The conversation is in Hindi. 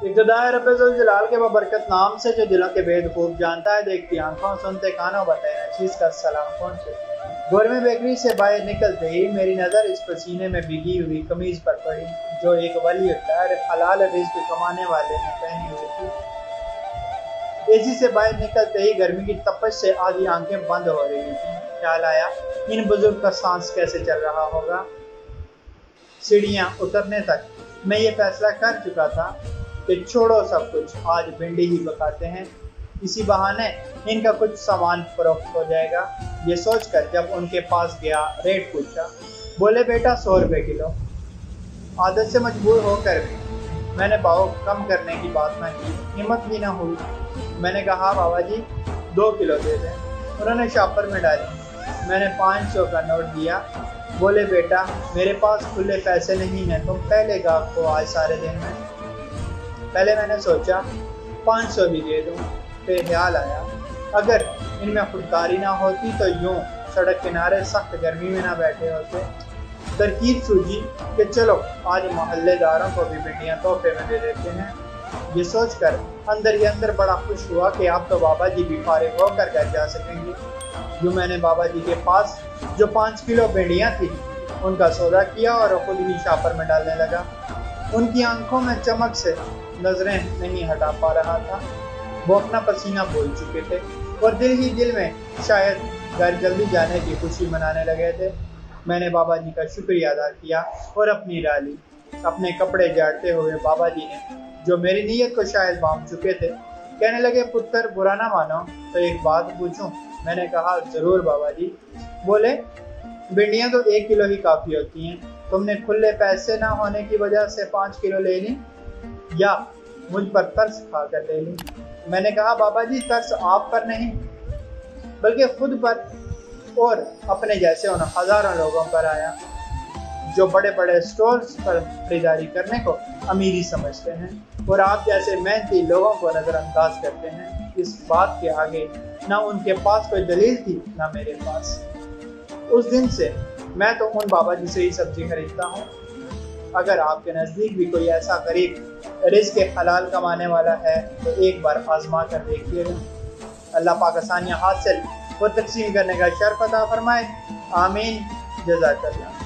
इब्तिदाए रब्बुल जलाल के बबरकत नाम से जो दिलों के भेद खूब जानता है, देखती आंखों सुनते कानों बताए चीज का सलाम पहुंचे। घर में बेकरी से बाहर निकलते ही मेरी नज़र इस पसीने में भीगी हुई कमीज पर पड़ी जो एक वली हलाल रिज्क कमाने वाले ने पहनी हुई थी। एसी से बाहर निकलते ही गर्मी की तपश से आधी आंखें बंद हो रही थी। ख्याल आया इन बुजुर्ग का सांस कैसे चल रहा होगा। सीढ़ियां उतरने तक मैं ये फैसला कर चुका था कि छोड़ो सब कुछ, आज भिंडी ही पकाते हैं, इसी बहाने इनका कुछ सामान फरोख्त हो जाएगा। ये सोचकर जब उनके पास गया, रेट पूछा। बोले बेटा 100 रुपये किलो। आदत से मजबूर होकर भी मैंने भाव कम करने की बात ना की, हिम्मत भी ना हुई। मैंने कहा बाबा जी 2 किलो दे दें। उन्होंने शॉपर में डाली। मैंने 500 का नोट दिया। बोले बेटा मेरे पास खुले पैसे नहीं हैं, तुम पहले गाहक को आज सारे दिन में। पहले मैंने सोचा 500 भी दे दूं, फिर ख्याल आया अगर इनमें खुददारी ना होती तो यूं सड़क किनारे सख्त गर्मी में ना बैठे होते। तरकीब सूझी कि चलो आज मोहल्लेदारों को भी भिंडियाँ तोहफे में दे देते हैं। ये सोचकर अंदर ही अंदर बड़ा खुश हुआ कि अब तो बाबा जी भी फारिग होकर घर जा सकेंगे। जो मैंने बाबा जी के पास जो 5 किलो भिंडियाँ थी उनका सौदा किया और खुद ही शॉपर में डालने लगा। उनकी आंखों में चमक से नजरें नहीं हटा पा रहा था। वो अपना पसीना भूल चुके थे और दिल ही दिल में शायद घर जल्दी जाने की खुशी मनाने लगे थे। मैंने बाबा जी का शुक्रिया अदा किया और अपनी राह ली। अपने कपड़े झाड़ते हुए बाबा जी ने, जो मेरी नीयत को शायद भांप चुके थे, कहने लगे पुत्र बुरा ना मानो तो एक बात पूछूं। मैंने कहा जरूर बाबा जी। बोले भिंडियाँ तो 1 किलो ही काफ़ी होती हैं, तुमने खुले पैसे ना होने की वजह से 5 किलो ले ली या मुझ पर तरस खा कर ले ली। मैंने कहा बाबा जी तरस आप पर नहीं बल्कि खुद पर और अपने जैसे उन हजारों लोगों पर आया जो बड़े बड़े स्टोर्स पर खरीदारी करने को अमीरी समझते हैं और आप जैसे मेहनती लोगों को नज़रअंदाज करते हैं। इस बात के आगे ना उनके पास कोई दलील थी ना मेरे पास। उस दिन से मैं तो उन बाबा जी से ही सब्जी खरीदता हूँ। अगर आपके नज़दीक भी कोई ऐसा गरीब रिज़्क़ हलाल कमाने वाला है तो एक बार आजमा कर देखिएगा। अल्लाह पाक आसानियाँ हासिल और तकसीम करने का शर्फ अता फरमाए। आमीन। जज़ाकल्लाह।